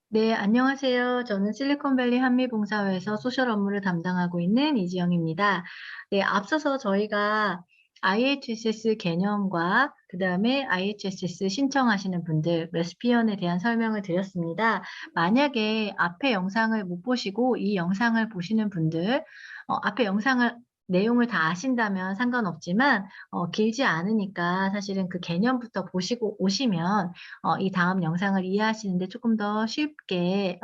네, 안녕하세요. 저는 실리콘밸리 한미봉사회에서 소셜 업무를 담당하고 있는 이지영입니다. 네, 앞서서 저희가 IHSS 개념과 그다음에 IHSS 신청하시는 분들, 레스피언에 대한 설명을 드렸습니다. 만약에 앞에 영상을 못 보시고 이 영상을 보시는 분들, 앞에 영상을 내용을 다 아신다면 상관없지만 길지 않으니까 사실은 그 개념부터 보시고 오시면 이 다음 영상을 이해하시는데 조금 더 쉽게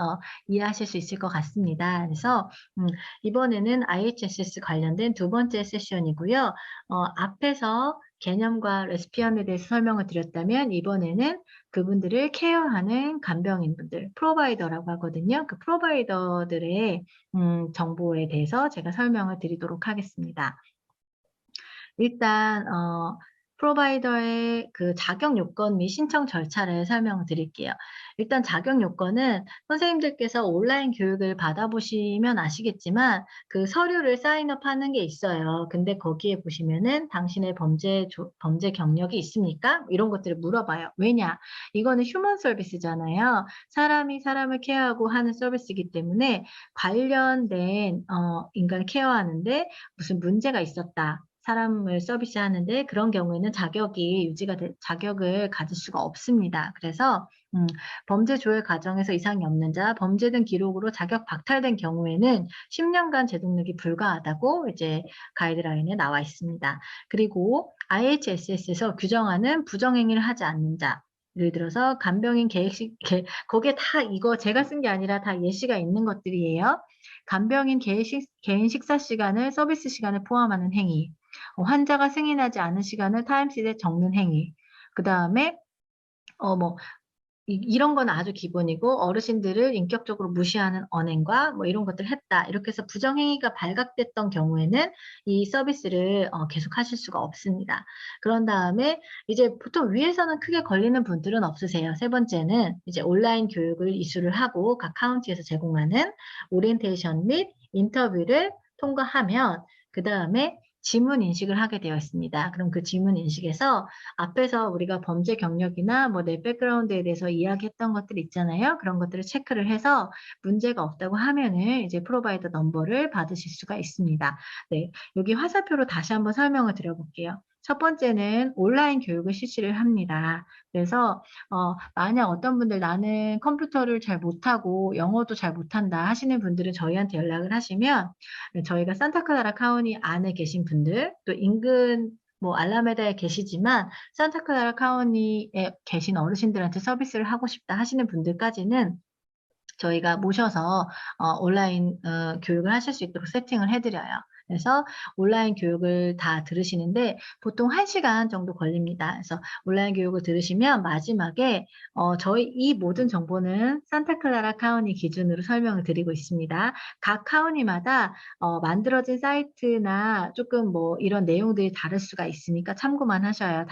이해하실 수 있을 것 같습니다. 그래서 이번에는 IHSS 관련된 두 번째 세션이고요. 앞에서 개념과 레시피언에 대해서 설명을 드렸다면 이번에는 그분들을 케어하는 간병인분들, 프로바이더라고 하거든요. 그 프로바이더들의 정보에 대해서 제가 설명을 드리도록 하겠습니다. 일단 프로바이더의 그 자격 요건 및 신청 절차를 설명을 드릴게요. 일단 자격 요건은 선생님들께서 온라인 교육을 받아보시면 아시겠지만 그 서류를 사인업하는 게 있어요. 근데 거기에 보시면은 당신의 범죄 경력이 있습니까? 이런 것들을 물어봐요. 왜냐? 이거는 휴먼 서비스잖아요. 사람이 사람을 케어하고 하는 서비스이기 때문에 관련된 인간을 케어하는데 무슨 문제가 있었다. 사람을 서비스하는데 그런 경우에는 자격을 가질 수가 없습니다. 그래서 범죄 조회 과정에서 이상이 없는 자, 범죄 등 기록으로 자격 박탈된 경우에는 10년간 재독력이 불가하다고 이제 가이드라인에 나와 있습니다. 그리고 IHSS에서 규정하는 부정행위를 하지 않는 자, 예를 들어서 간병인 거기에 다 이거 제가 쓴 게 아니라 다 예시가 있는 것들이에요. 간병인 개인 식사 시간을 서비스 시간에 포함하는 행위, 환자가 승인하지 않은 시간을 타임시트에 적는 행위. 그 다음에 뭐 이런 건 아주 기본이고 어르신들을 인격적으로 무시하는 언행과 뭐 이런 것들을 했다. 이렇게 해서 부정행위가 발각됐던 경우에는 이 서비스를 계속 하실 수가 없습니다. 그런 다음에 이제 보통 위에서는 크게 걸리는 분들은 없으세요. 세 번째는 이제 온라인 교육을 이수를 하고 각 카운티에서 제공하는 오리엔테이션 및 인터뷰를 통과하면 그 다음에 지문 인식을 하게 되어 있습니다. 그럼 그 지문 인식에서 앞에서 우리가 범죄 경력이나 뭐 내 백그라운드에 대해서 이야기했던 것들 있잖아요. 그런 것들을 체크를 해서 문제가 없다고 하면은 이제 프로바이더 넘버를 받으실 수가 있습니다. 네, 여기 화살표로 다시 한번 설명을 드려볼게요. 첫 번째는 온라인 교육을 실시를 합니다. 그래서 만약 어떤 분들 나는 컴퓨터를 잘 못하고 영어도 잘 못한다 하시는 분들은 저희한테 연락을 하시면 저희가 산타클라라 카운티 안에 계신 분들 또 인근 뭐 알라메다에 계시지만 산타클라라 카운티에 계신 어르신들한테 서비스를 하고 싶다 하시는 분들까지는 저희가 모셔서 온라인 교육을 하실 수 있도록 세팅을 해드려요. 그래서 온라인 교육을 다 들으시는데 보통 1시간 정도 걸립니다. 그래서 온라인 교육을 들으시면 마지막에 저희 이 모든 정보는 산타클라라 카운티 기준으로 설명을 드리고 있습니다. 각 카운티마다 만들어진 사이트나 조금 뭐 이런 내용들이 다를 수가 있으니까 참고만 하셔요.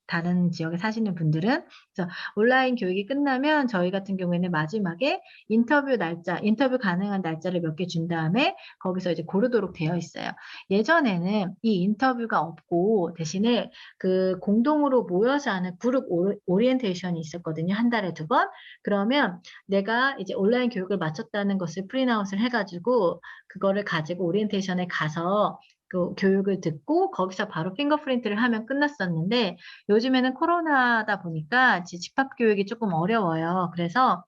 다른 지역에 사시는 분들은. 그래서 온라인 교육이 끝나면 저희 같은 경우에는 마지막에 인터뷰 가능한 날짜를 몇 개 준 다음에 거기서 이제 고르도록 되어 있어요. 예전에는 이 인터뷰가 없고 대신에 그 공동으로 모여서 하는 그룹 오리엔테이션이 있었거든요. 한 달에 2번. 그러면 내가 이제 온라인 교육을 마쳤다는 것을 프린아웃을 해가지고 그거를 가지고 오리엔테이션에 가서 그 교육을 듣고 거기서 바로 핑거프린트를 하면 끝났었는데 요즘에는 코로나다 보니까 집합 교육이 조금 어려워요. 그래서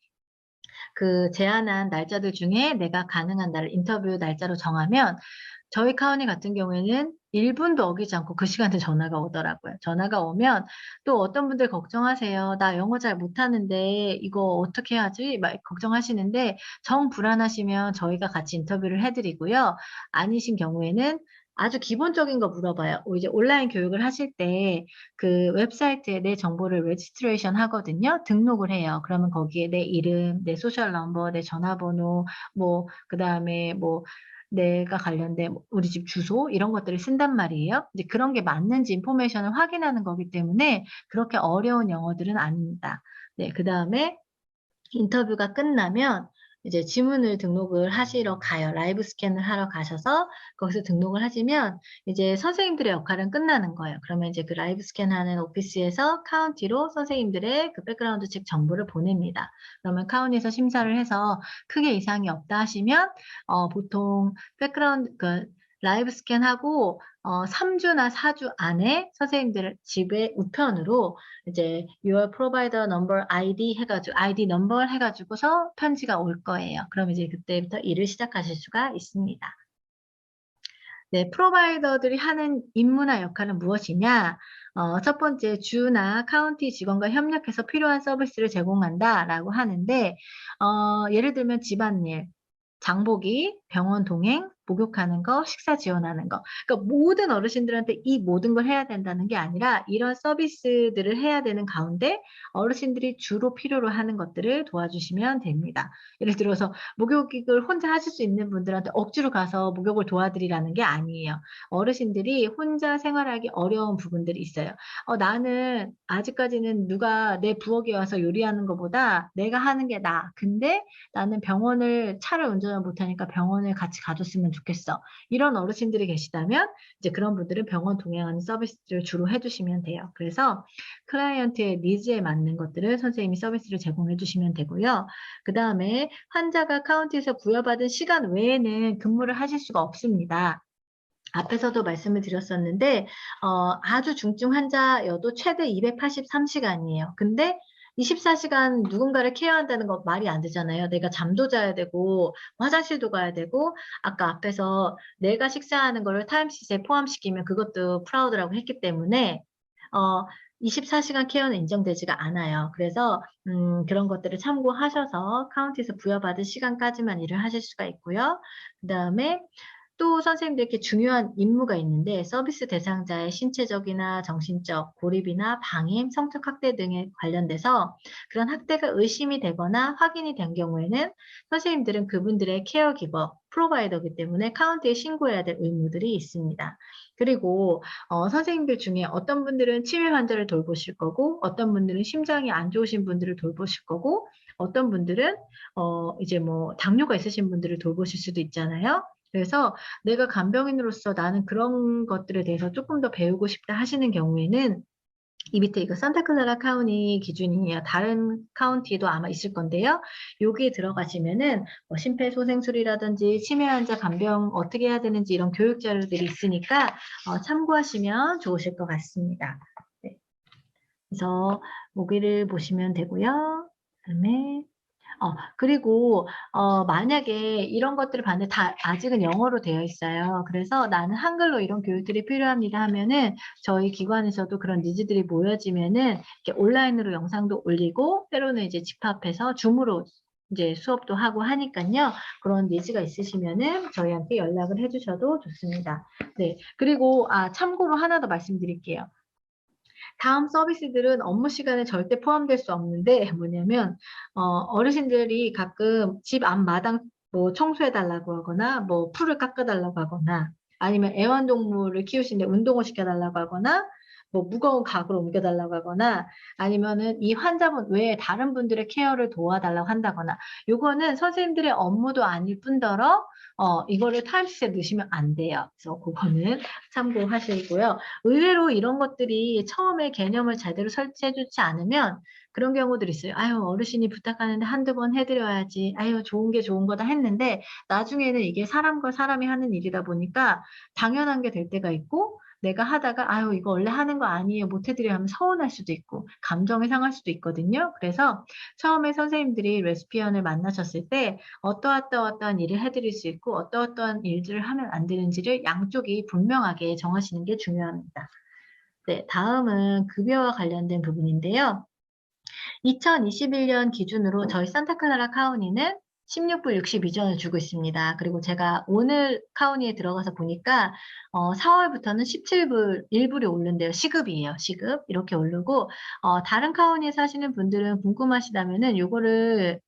그 제한한 날짜들 중에 내가 가능한 날 인터뷰 날짜로 정하면 저희 카운티 같은 경우에는 1분도 어기지 않고 그 시간에 전화가 오더라고요. 전화가 오면 또 어떤 분들 걱정하세요. 나 영어 잘 못하는데 이거 어떻게 하지? 막 걱정하시는데 정 불안하시면 저희가 같이 인터뷰를 해드리고요. 아니신 경우에는 아주 기본적인 거 물어봐요. 이제 온라인 교육을 하실 때 그 웹사이트에 내 정보를 레지스트레이션 하거든요. 등록을 해요. 그러면 거기에 내 이름, 내 소셜 넘버, 내 전화번호, 뭐, 그 다음에 뭐, 내가 관련된 우리 집 주소 이런 것들을 쓴단 말이에요. 이제 그런 게 맞는지 인포메이션을 확인하는 거기 때문에 그렇게 어려운 영어들은 아닙니다. 네, 그 다음에 인터뷰가 끝나면 이제 지문을 등록을 하시러 가요. 라이브 스캔을 하러 가셔서 거기서 등록을 하시면 이제 선생님들의 역할은 끝나는 거예요. 그러면 이제 그 라이브 스캔하는 오피스에서 카운티로 선생님들의 그 백그라운드 책 정보를 보냅니다. 그러면 카운티에서 심사를 해서 크게 이상이 없다 하시면 보통 백그라운드 그 라이브 스캔하고 3주나 4주 안에 선생님들 집의 우편으로 이제 Your Provider Number ID 해가지고 ID 넘버 해가지고서 편지가 올 거예요. 그럼 이제 그때부터 일을 시작하실 수가 있습니다. 네, 프로바이더들이 하는 임무나 역할은 무엇이냐? 첫 번째, 주나 카운티 직원과 협력해서 필요한 서비스를 제공한다라고 하는데, 예를 들면 집안일, 장보기, 병원 동행, 목욕하는 거, 식사 지원하는 거. 그러니까 모든 어르신들한테 이 모든 걸 해야 된다는 게 아니라 이런 서비스들을 해야 되는 가운데 어르신들이 주로 필요로 하는 것들을 도와주시면 됩니다. 예를 들어서 목욕을 혼자 하실 수 있는 분들한테 억지로 가서 목욕을 도와드리라는 게 아니에요. 어르신들이 혼자 생활하기 어려운 부분들이 있어요. 나는 아직까지는 누가 내 부엌에 와서 요리하는 것보다 내가 하는 게 나아. 근데 나는 차를 운전을 못하니까 병원을 같이 가줬으면 좋겠어. 이런 어르신들이 계시다면 이제 그런 분들은 병원 동행하는 서비스를 주로 해주시면 돼요. 그래서 클라이언트의 니즈에 맞는 것들을 선생님이 서비스를 제공해 주시면 되고요. 그 다음에 환자가 카운티에서 부여받은 시간 외에는 근무를 하실 수가 없습니다. 앞에서도 말씀을 드렸었는데 아주 중증 환자여도 최대 283시간이에요. 근데 24시간 누군가를 케어한다는 거 말이 안 되잖아요. 내가 잠도 자야 되고 화장실도 가야 되고 아까 앞에서 내가 식사하는 거를 타임시트에 포함시키면 그것도 프라우드라고 했기 때문에 24시간 케어는 인정되지가 않아요. 그래서 그런 것들을 참고하셔서 카운티에서 부여받은 시간까지만 일을 하실 수가 있고요. 그 다음에 또 선생님들께 중요한 임무가 있는데 서비스 대상자의 신체적이나 정신적 고립이나 방임, 성적 학대 등에 관련돼서 그런 학대가 의심이 되거나 확인이 된 경우에는 선생님들은 그분들의 케어기버, 프로바이더이기 때문에 카운티에 신고해야 될 의무들이 있습니다. 그리고 선생님들 중에 어떤 분들은 치매 환자를 돌보실 거고 어떤 분들은 심장이 안 좋으신 분들을 돌보실 거고 어떤 분들은 이제 뭐 당뇨가 있으신 분들을 돌보실 수도 있잖아요. 그래서 내가 간병인으로서 나는 그런 것들에 대해서 조금 더 배우고 싶다 하시는 경우에는 이 밑에 이거 산타클라라 카운티 기준이에요. 다른 카운티도 아마 있을 건데요. 여기에 들어가시면은 뭐 심폐소생술이라든지 치매 환자 간병 어떻게 해야 되는지 이런 교육 자료들이 있으니까 참고하시면 좋으실 것 같습니다. 네. 그래서 여기를 보시면 되고요. 그다음에 그리고 만약에 이런 것들을 봤는데 다 아직은 영어로 되어 있어요. 그래서 나는 한글로 이런 교육들이 필요합니다 하면은 저희 기관에서도 그런 니즈들이 모여지면은 이렇게 온라인으로 영상도 올리고 때로는 이제 집합해서 줌으로 이제 수업도 하고 하니까요. 그런 니즈가 있으시면은 저희한테 연락을 해주셔도 좋습니다. 네. 그리고 참고로 하나 더 말씀드릴게요. 다음 서비스들은 업무 시간에 절대 포함될 수 없는데 뭐냐면 어르신들이 가끔 집 앞마당 뭐 청소해 달라고 하거나 뭐 풀을 깎아 달라고 하거나 아니면 애완동물을 키우시는데 운동을 시켜 달라고 하거나 뭐 무거운 가구를 옮겨 달라고 하거나 아니면은 이 환자분 외에 다른 분들의 케어를 도와달라고 한다거나 요거는 선생님들의 업무도 아닐 뿐더러 이거를 타임시트에 넣으시면 안 돼요. 그래서 그거는 참고하시고요. 의외로 이런 것들이 처음에 개념을 제대로 설치해주지 않으면 그런 경우들이 있어요. 아유, 어르신이 부탁하는데 한두 번 해드려야지. 아유, 좋은 게 좋은 거다 했는데 나중에는 이게 사람과 사람이 하는 일이다 보니까 당연한 게 될 때가 있고 내가 하다가 아유, 이거 원래 하는 거 아니에요. 못 해드려 하면 서운할 수도 있고 감정이 상할 수도 있거든요. 그래서 처음에 선생님들이 레시피언을 만나셨을 때 어떠어떠한 일을 해드릴 수 있고 어떠어떠한 일들을 하면 안 되는지를 양쪽이 분명하게 정하시는 게 중요합니다. 네, 다음은 급여와 관련된 부분인데요. 2021년 기준으로 저희 산타클라라 카운티는 16불 62전을 주고 있습니다. 그리고 제가 오늘 카운티에 들어가서 보니까 4월부터는 17불 1불이 오른대요. 시급이에요. 시급 이렇게 오르고 다른 카운티에 사시는 분들은 궁금하시다면은 요거를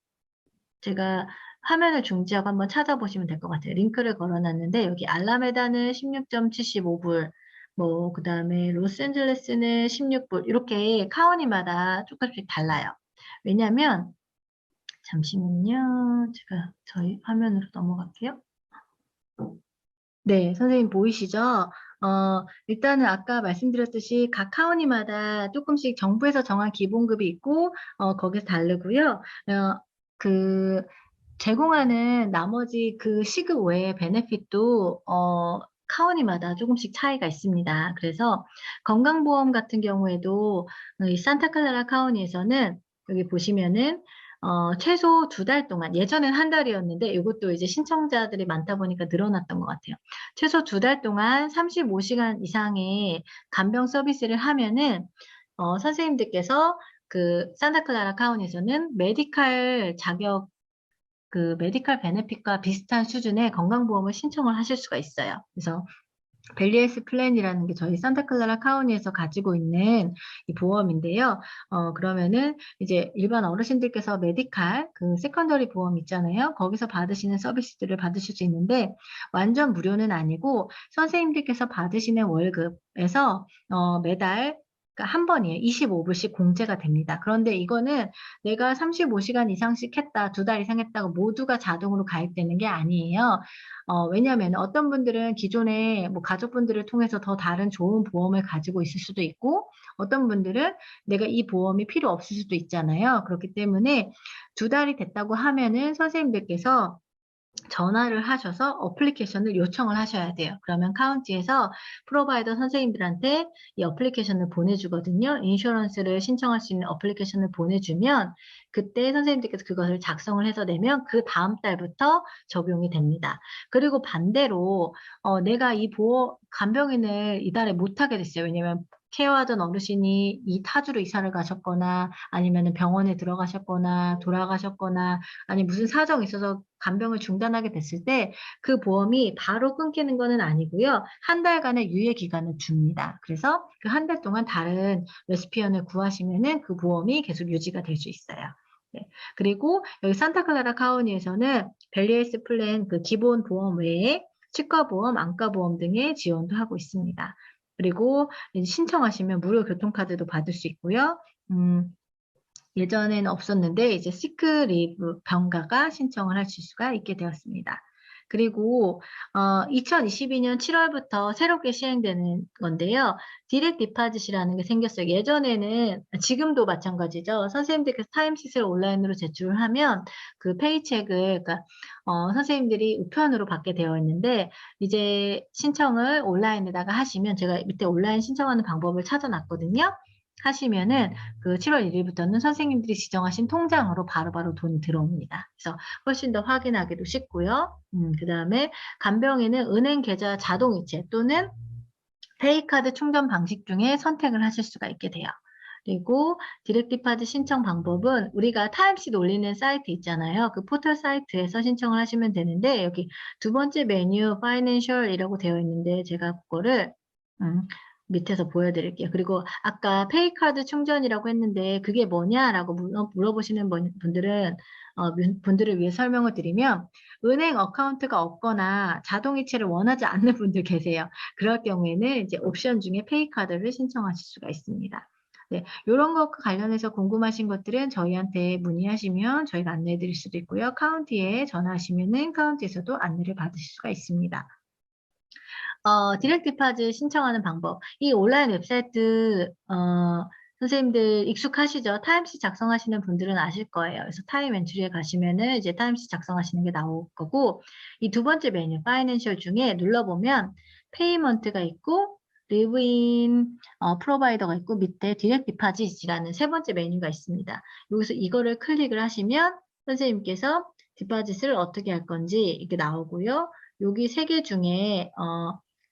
제가 화면을 중지하고 한번 찾아보시면 될 것 같아요. 링크를 걸어놨는데 여기 알라메다는 16.75불, 뭐 그다음에 로스앤젤레스는 16불 이렇게 카운티마다 조금씩 달라요. 왜냐하면 잠시만요. 제가 저희 화면으로 넘어갈게요. 네. 선생님 보이시죠? 일단은 아까 말씀드렸듯이 각 카운티마다 쪼끔씩 정부에서 정한 기본급이 있고 거기서 다르고요. 그 제공하는 나머지 그 시급 외의 베네핏도 카운티마다 조금씩 차이가 있습니다. 그래서 건강보험 같은 경우에도 이 산타클라라 카운티에서는 여기 보시면은 최소 2달 동안, 예전엔 1 달이었는데 요것도 이제 신청자들이 많다 보니까 늘어났던 것 같아요. 최소 2달 동안 35시간 이상의 간병 서비스를 하면은 선생님들께서 그 산타클라라 카운티에서는 메디칼 자격, 그 메디칼 베네핏과 비슷한 수준의 건강보험을 신청을 하실 수가 있어요. 그래서 벨리에스 플랜이라는 게 저희 산타클라라 카운티에서 가지고 있는 이 보험인데요. 그러면은 이제 일반 어르신들께서 메디칼 그 세컨더리 보험 있잖아요. 거기서 받으시는 서비스들을 받으실 수 있는데 완전 무료는 아니고 선생님들께서 받으시는 월급에서 매달, 그러니까 한 번이에요. 25불씩 공제가 됩니다. 그런데 이거는 내가 35시간 이상씩 했다, 2달 이상 했다고 모두가 자동으로 가입되는 게 아니에요. 왜냐하면 어떤 분들은 기존에 뭐 가족분들을 통해서 더 다른 좋은 보험을 가지고 있을 수도 있고, 어떤 분들은 내가 이 보험이 필요 없을 수도 있잖아요. 그렇기 때문에 2달이 됐다고 하면은 선생님들께서 전화를 하셔서 어플리케이션을 요청을 하셔야 돼요. 그러면 카운티에서 프로바이더 선생님들한테 이 어플리케이션을 보내주거든요. 인슈런스를 신청할 수 있는 어플리케이션을 보내주면 그때 선생님들께서 그것을 작성을 해서 내면 그 다음 달부터 적용이 됩니다. 그리고 반대로 내가 이 보험 간병인을 이달에 못하게 됐어요. 왜냐면 케어하던 어르신이 이 타주로 이사를 가셨거나 아니면 병원에 들어가셨거나 돌아가셨거나 아니 무슨 사정이 있어서 간병을 중단하게 됐을 때 그 보험이 바로 끊기는 거는 아니고요. 한 달간의 유예 기간을 줍니다. 그래서 그 한 달 동안 다른 레시피언을 구하시면은 그 보험이 계속 유지가 될 수 있어요. 네. 그리고 여기 산타클라라 카운티에서는 벨리에스 플랜 그 기본 보험 외에 치과보험, 안과보험 등의 지원도 하고 있습니다. 그리고 신청하시면 무료 교통카드도 받을 수 있고요. 예전에는 없었는데 이제 시크리브 병가가 신청을 하실 수가 있게 되었습니다. 그리고 2022년 7월부터 새롭게 시행되는 건데요. 디렉트 디파짓이라는 게 생겼어요. 예전에는, 지금도 마찬가지죠. 선생님들께서 타임시트를 온라인으로 제출을 하면 그 페이첵을, 그러니까 선생님들이 우편으로 받게 되어 있는데 이제 신청을 온라인에다가 하시면, 제가 밑에 온라인 신청하는 방법을 찾아놨거든요. 하시면은 그 7월 1일부터는 선생님들이 지정하신 통장으로 바로바로 돈이 들어옵니다. 그래서 훨씬 더 확인하기도 쉽고요. 그다음에 간병인은 은행 계좌 자동이체 또는 페이카드 충전 방식 중에 선택을 하실 수가 있게 돼요. 그리고 디렉티파드 신청 방법은 우리가 타임시트 올리는 사이트 있잖아요. 그 포털 사이트에서 신청을 하시면 되는데 여기 두 번째 메뉴 파이낸셜이라고 되어 있는데 제가 그거를 밑에서 보여드릴게요. 그리고 아까 페이카드 충전이라고 했는데 그게 뭐냐라고 물어보시는 분들을 위해 설명을 드리면 은행 어카운트가 없거나 자동이체를 원하지 않는 분들 계세요. 그럴 경우에는 이제 옵션 중에 페이카드를 신청하실 수가 있습니다. 네, 이런 것과 관련해서 궁금하신 것들은 저희한테 문의하시면 저희가 안내해 드릴 수도 있고요. 카운티에 전화하시면은 카운티에서도 안내를 받으실 수가 있습니다. 디렉트 디파짓 신청하는 방법. 이 온라인 웹사이트, 선생님들 익숙하시죠? 타임시 작성하시는 분들은 아실 거예요. 그래서 타임 엔트리에 가시면은 이제 타임시 작성하시는 게 나올 거고, 이 두 번째 메뉴, 파이낸셜 중에 눌러보면 페이먼트가 있고, 리브인 프로바이더가 있고, 밑에 디렉트 디파짓이라는 세 번째 메뉴가 있습니다. 여기서 이거를 클릭을 하시면 선생님께서 디파짓을 어떻게 할 건지 이게 나오고요. 여기 세 개 중에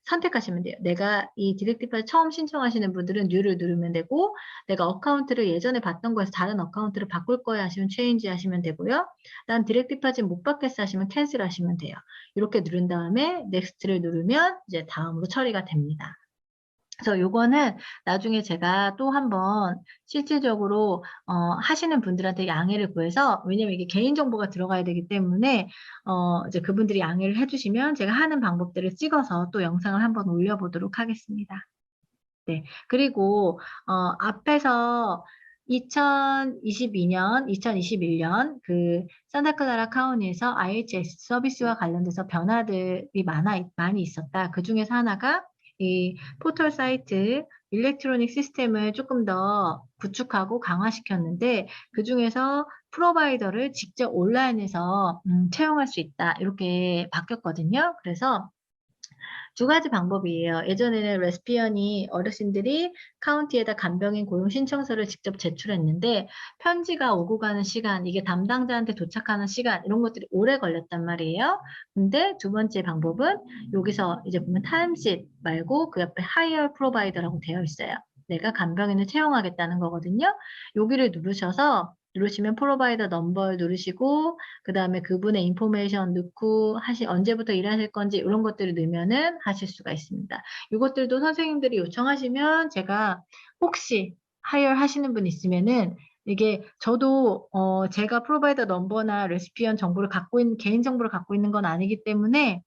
선택하시면 돼요. 내가 이 디렉티파를 처음 신청하시는 분들은 New를 누르면 되고, 내가 어카운트를 예전에 받던 거에서 다른 어카운트를 바꿀 거야 하시면 Change 하시면 되고요. 난 디렉티파지 못 받겠어 하시면 Cancel 하시면 돼요. 이렇게 누른 다음에 Next를 누르면 이제 다음으로 처리가 됩니다. 그래서 요거는 나중에 제가 또 한번 실질적으로 하시는 분들한테 양해를 구해서, 왜냐면 이게 개인정보가 들어가야 되기 때문에 이제 그분들이 양해를 해주시면 제가 하는 방법들을 찍어서 또 영상을 한번 올려보도록 하겠습니다. 네. 그리고 앞에서 2022년, 2021년 그 산타클라라 카운티에서 IHS 서비스와 관련돼서 변화들이 많이 있었다. 그중에서 하나가 이 포털 사이트 일렉트로닉 시스템을 조금 더 구축하고 강화시켰는데 그중에서 프로바이더를 직접 온라인에서 채용할 수 있다. 이렇게 바뀌었거든요. 그래서 두 가지 방법이에요. 예전에는 레스피언이 어르신들이 카운티에다 간병인 고용 신청서를 직접 제출했는데 편지가 오고 가는 시간, 이게 담당자한테 도착하는 시간 이런 것들이 오래 걸렸단 말이에요. 근데 두 번째 방법은 여기서 이제 보면 타임시트 말고 그 옆에 hire provider라고 되어 있어요. 내가 간병인을 채용하겠다는 거거든요. 여기를 누르시면 프로바이더 넘버를 누르시고 그 다음에 그분의 인포메이션 넣고 언제부터 일하실 건지 이런 것들을 넣으면은 하실 수가 있습니다. 이것들도 선생님들이 요청하시면 제가 혹시 하이어 하시는 분 있으면은 이게 저도 제가 프로바이더 넘버나 레시피언 정보를 개인 정보를 갖고 있는 건 아니기 때문에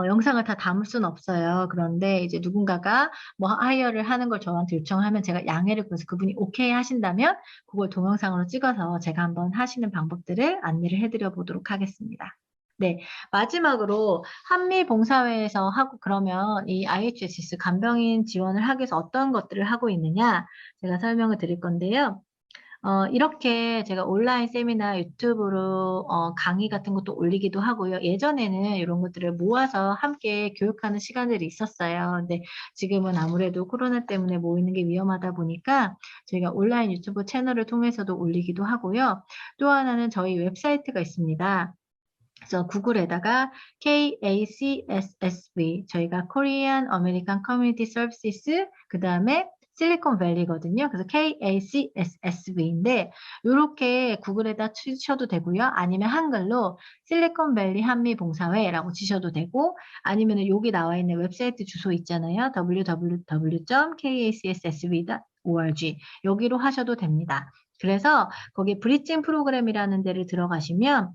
영상을 다 담을 수는 없어요. 그런데 이제 누군가가 뭐 하이어를 하는 걸 저한테 요청하면 제가 양해를 구해서 그분이 오케이 하신다면 그걸 동영상으로 찍어서 제가 한번 하시는 방법들을 안내를 해드려 보도록 하겠습니다. 네, 마지막으로 한미봉사회에서 하고 그러면 이 IHSS 간병인 지원을 하기 위해서 어떤 것들을 하고 있느냐 제가 설명을 드릴 건데요. 이렇게 제가 온라인 세미나 유튜브로 강의 같은 것도 올리기도 하고요. 예전에는 이런 것들을 모아서 함께 교육하는 시간들이 있었어요. 근데 지금은 아무래도 코로나 때문에 모이는 게 위험하다 보니까 저희가 온라인 유튜브 채널을 통해서도 올리기도 하고요. 또 하나는 저희 웹사이트가 있습니다. 그래서 구글에다가 KACSSV, 저희가 Korean American Community Services, 그 다음에 실리콘밸리거든요. 그래서 KACSSV인데 이렇게 구글에다 치셔도 되고요. 아니면 한글로 실리콘밸리 한미봉사회라고 치셔도 되고 아니면 여기 나와 있는 웹사이트 주소 있잖아요. www.kacssv.org 여기로 하셔도 됩니다. 그래서 거기 브리징 프로그램이라는 데를 들어가시면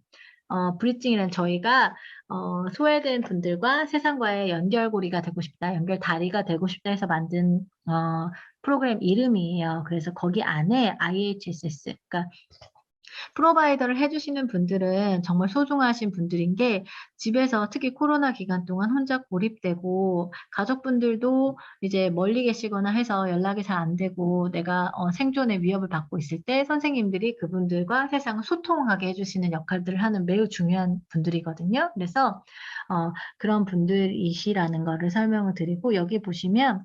브리징이란 저희가 소외된 분들과 세상과의 연결고리가 되고 싶다, 연결다리가 되고 싶다 해서 만든 프로그램 이름이에요. 그래서 거기 안에 IHSS, 그러니까 프로바이더를 해주시는 분들은 정말 소중하신 분들인 게 집에서 특히 코로나 기간 동안 혼자 고립되고 가족분들도 이제 멀리 계시거나 해서 연락이 잘 안 되고 내가 생존의 위협을 받고 있을 때 선생님들이 그분들과 세상을 소통하게 해주시는 역할들을 하는 매우 중요한 분들이거든요. 그래서 그런 분들이시라는 거를 설명을 드리고 여기 보시면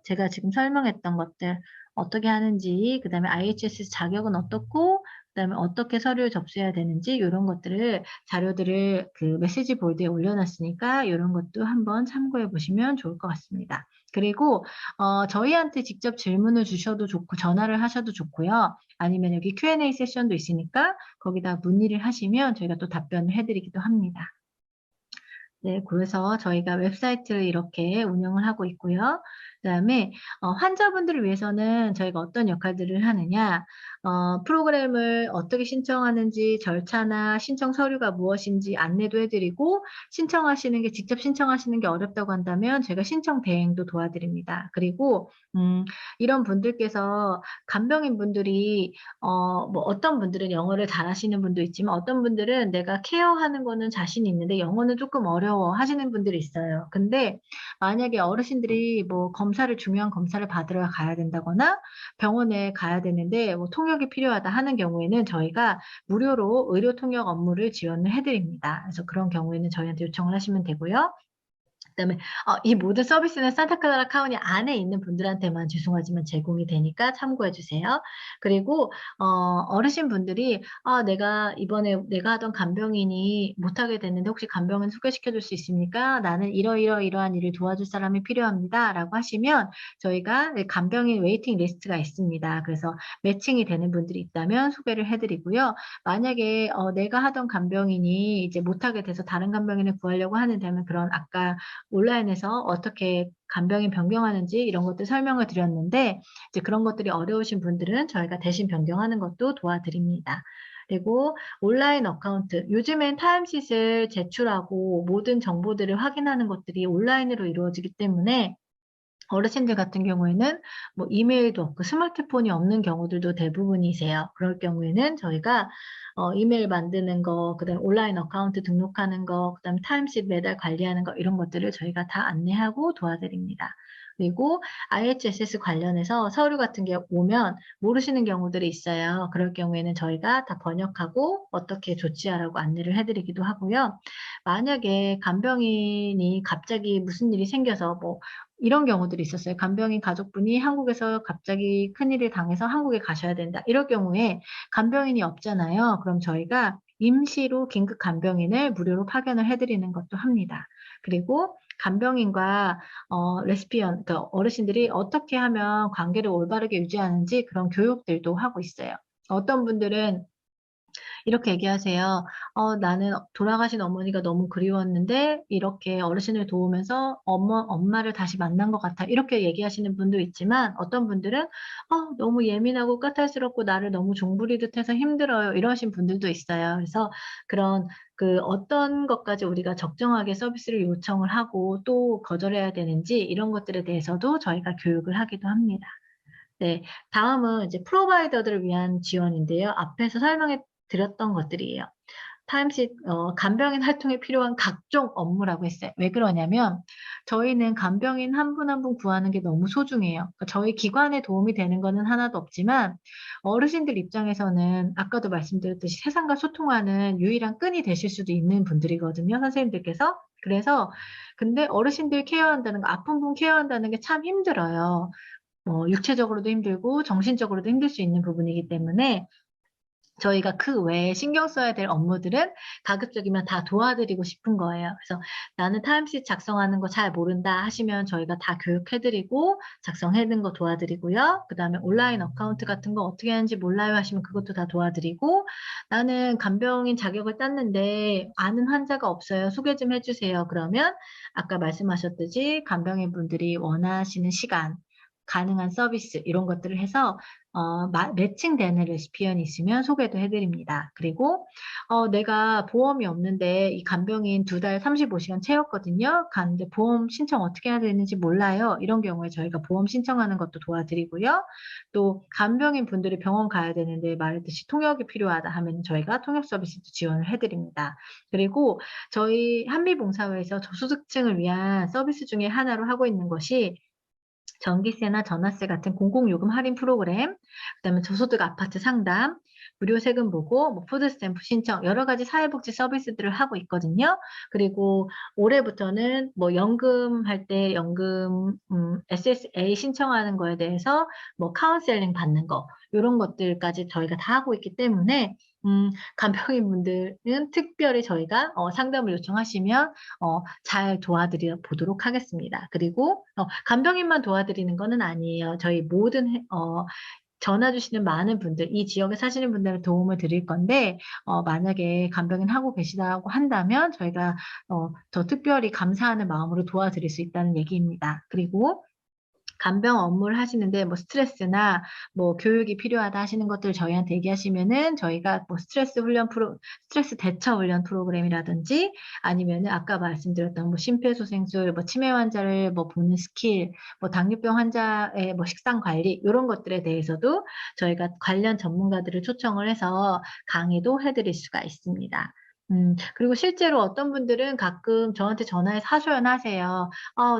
제가 지금 설명했던 것들 어떻게 하는지, 그 다음에 IHS 자격은 어떻고, 그다음에 어떻게 서류를 접수해야 되는지 이런 것들을 자료들을 그 메시지 보드에 올려놨으니까 이런 것도 한번 참고해 보시면 좋을 것 같습니다. 그리고 저희한테 직접 질문을 주셔도 좋고 전화를 하셔도 좋고요. 아니면 여기 Q&A 세션도 있으니까 거기다 문의를 하시면 저희가 또 답변을 해드리기도 합니다. 네, 그래서 저희가 웹사이트를 이렇게 운영을 하고 있고요. 그다음에 환자분들을 위해서는 저희가 어떤 역할들을 하느냐, 프로그램을 어떻게 신청하는지 절차나 신청 서류가 무엇인지 안내도 해드리고 직접 신청하시는 게 어렵다고 한다면 저희가 신청 대행도 도와드립니다. 그리고 이런 분들께서 간병인 분들이 뭐 어떤 분들은 영어를 잘하시는 분도 있지만 어떤 분들은 내가 케어하는 거는 자신이 있는데 영어는 조금 어려워 하시는 분들이 있어요. 근데 만약에 어르신들이 뭐 중요한 검사를 받으러 가야 된다거나 병원에 가야 되는데 뭐 통역이 필요하다 하는 경우에는 저희가 무료로 의료 통역 업무를 지원을 해드립니다. 그래서 그런 경우에는 저희한테 요청을 하시면 되고요. 그다음에 이 모든 서비스는 산타클라라 카운티 안에 있는 분들한테만 죄송하지만 제공이 되니까 참고해 주세요. 그리고 어르신 분들이 내가 이번에 내가 하던 간병인이 못하게 됐는데 혹시 간병인 소개시켜 줄 수 있습니까? 나는 이러이러이러한 일을 도와줄 사람이 필요합니다라고 하시면 저희가 간병인 웨이팅 리스트가 있습니다. 그래서 매칭이 되는 분들이 있다면 소개를 해드리고요. 만약에 내가 하던 간병인이 이제 못하게 돼서 다른 간병인을 구하려고 하는다면 그런 아까 온라인에서 어떻게 간병인 변경하는지 이런 것들 설명을 드렸는데 이제 그런 것들이 어려우신 분들은 저희가 대신 변경하는 것도 도와드립니다. 그리고 온라인 어카운트, 요즘엔 타임시트를 제출하고 모든 정보들을 확인하는 것들이 온라인으로 이루어지기 때문에 어르신들 같은 경우에는 뭐 이메일도 없고 스마트폰이 없는 경우들도 대부분이세요. 그럴 경우에는 저희가 이메일 만드는 거, 그다음에 온라인 어카운트 등록하는 거, 그다음에 타임시트 매달 관리하는 거 이런 것들을 저희가 다 안내하고 도와드립니다. 그리고 IHSS 관련해서 서류 같은 게 오면 모르시는 경우들이 있어요. 그럴 경우에는 저희가 다 번역하고 어떻게 조치하라고 안내를 해드리기도 하고요. 만약에 간병인이 갑자기 무슨 일이 생겨서 뭐 이런 경우들이 있었어요. 간병인 가족분이 한국에서 갑자기 큰일을 당해서 한국에 가셔야 된다. 이럴 경우에 간병인이 없잖아요. 그럼 저희가 임시로 긴급 간병인을 무료로 파견을 해드리는 것도 합니다. 그리고 간병인과 레시피언, 그러니까 어르신들이 어떻게 하면 관계를 올바르게 유지하는지 그런 교육들도 하고 있어요. 어떤 분들은 이렇게 얘기하세요. 나는 돌아가신 어머니가 너무 그리웠는데 이렇게 어르신을 도우면서 엄마를 다시 만난 것 같아. 이렇게 얘기하시는 분도 있지만 어떤 분들은 너무 예민하고 까탈스럽고 나를 너무 종부리듯 해서 힘들어요. 이러신 분들도 있어요. 그래서 그런 그 어떤 것까지 우리가 적정하게 서비스를 요청을 하고 또 거절해야 되는지 이런 것들에 대해서도 저희가 교육을 하기도 합니다. 네. 다음은 이제 프로바이더들을 위한 지원인데요. 앞에서 설명해 드렸던 것들이에요. 타임시 간병인 활동에 필요한 각종 업무라고 했어요. 왜 그러냐면 저희는 간병인 한 분 한 분 구하는 게 너무 소중해요. 그러니까 저희 기관에 도움이 되는 거는 하나도 없지만 어르신들 입장에서는 아까도 말씀드렸듯이 세상과 소통하는 유일한 끈이 되실 수도 있는 분들이거든요, 선생님들께서. 그래서 근데 어르신들 케어한다는 거, 아픈 분 케어한다는 게 참 힘들어요. 육체적으로도 힘들고 정신적으로도 힘들 수 있는 부분이기 때문에 저희가 그 외에 신경 써야 될 업무들은 가급적이면 다 도와드리고 싶은 거예요. 그래서 나는 타임시트 작성하는 거 잘 모른다 하시면 저희가 다 교육해드리고 작성해는 거 도와드리고요. 그 다음에 온라인 어카운트 같은 거 어떻게 하는지 몰라요 하시면 그것도 다 도와드리고 나는 간병인 자격을 땄는데 아는 환자가 없어요. 소개 좀 해주세요. 그러면 아까 말씀하셨듯이 간병인 분들이 원하시는 시간 가능한 서비스 이런 것들을 해서 매칭되는 레시피언이 있으면 소개도 해드립니다. 그리고 내가 보험이 없는데 이 간병인 2달 35시간 채웠거든요. 갔는데 보험 신청 어떻게 해야 되는지 몰라요. 이런 경우에 저희가 보험 신청하는 것도 도와드리고요. 또 간병인 분들이 병원 가야 되는데 말했듯이 통역이 필요하다 하면 저희가 통역 서비스도 지원을 해드립니다. 그리고 저희 한미봉사회에서 저소득층을 위한 서비스 중에 하나로 하고 있는 것이 전기세나 전화세 같은 공공요금 할인 프로그램, 그다음에 저소득 아파트 상담, 무료 세금 보고, 뭐 푸드스탬프 신청 여러 가지 사회복지 서비스들을 하고 있거든요. 그리고 올해부터는 뭐 연금 할 때 연금 SSA 신청하는 거에 대해서 뭐 카운셀링 받는 거 이런 것들까지 저희가 다 하고 있기 때문에 간병인 분들은 특별히 저희가 상담을 요청하시면 잘 도와드려 보도록 하겠습니다. 그리고 간병인만 도와드리는 거는 아니에요. 저희 모든 전화 주시는 많은 분들, 이 지역에 사시는 분들은 도움을 드릴 건데 만약에 간병인 하고 계시다고 한다면 저희가 더 특별히 감사하는 마음으로 도와드릴 수 있다는 얘기입니다. 그리고 간병 업무를 하시는데 뭐 스트레스나 뭐 교육이 필요하다 하시는 것들 저희한테 얘기하시면은 저희가 뭐 스트레스 대처 훈련 프로그램이라든지 아니면은 아까 말씀드렸던 뭐 심폐소생술, 뭐 치매 환자를 뭐 보는 스킬, 뭐 당뇨병 환자의 뭐 식단 관리 이런 것들에 대해서도 저희가 관련 전문가들을 초청을 해서 강의도 해드릴 수가 있습니다. 그리고 실제로 어떤 분들은 가끔 저한테 전화해서 하소연하세요.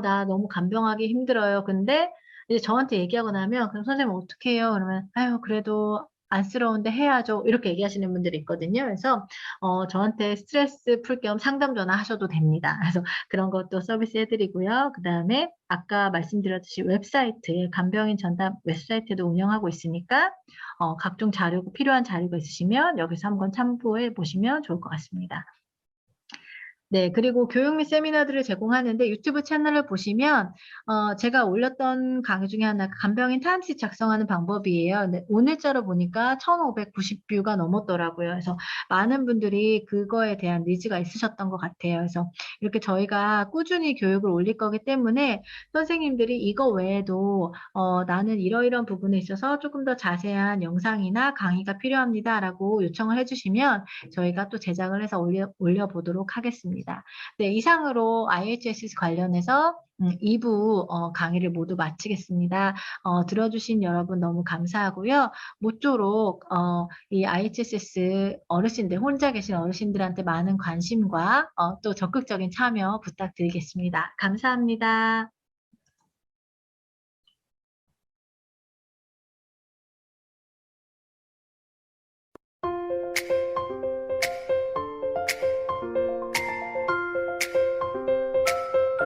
나 너무 간병하기 힘들어요. 근데 이제 저한테 얘기하고 나면 그럼 선생님 어떻게 해요? 그러면 아유 그래도 안쓰러운데 해야죠. 이렇게 얘기하시는 분들이 있거든요. 그래서 저한테 스트레스 풀 겸 상담 전화하셔도 됩니다. 그래서 그런 것도 서비스 해드리고요. 그다음에 아까 말씀드렸듯이 웹사이트에 간병인 전담 웹사이트도 운영하고 있으니까 각종 자료 필요한 자료가 있으시면 여기서 한번 참고해 보시면 좋을 것 같습니다. 네. 그리고 교육 및 세미나들을 제공하는데 유튜브 채널을 보시면 제가 올렸던 강의 중에 하나가 간병인 타임시트 작성하는 방법이에요. 네. 오늘자로 보니까 1,590 뷰가 넘었더라고요. 그래서 많은 분들이 그거에 대한 니즈가 있으셨던 것 같아요. 그래서 이렇게 저희가 꾸준히 교육을 올릴 거기 때문에 선생님들이 이거 외에도 나는 이러이러한 부분에 있어서 조금 더 자세한 영상이나 강의가 필요합니다라고 요청을 해 주시면 저희가 또 제작을 해서 올려보도록 하겠습니다. 되겠습니다. 네, 이상으로 IHSS 관련해서 2부 강의를 모두 마치겠습니다. 들어주신 여러분 너무 감사하고요. 모쪼록 이 IHSS 어르신들, 혼자 계신 어르신들한테 많은 관심과 또 적극적인 참여 부탁드리겠습니다. 감사합니다.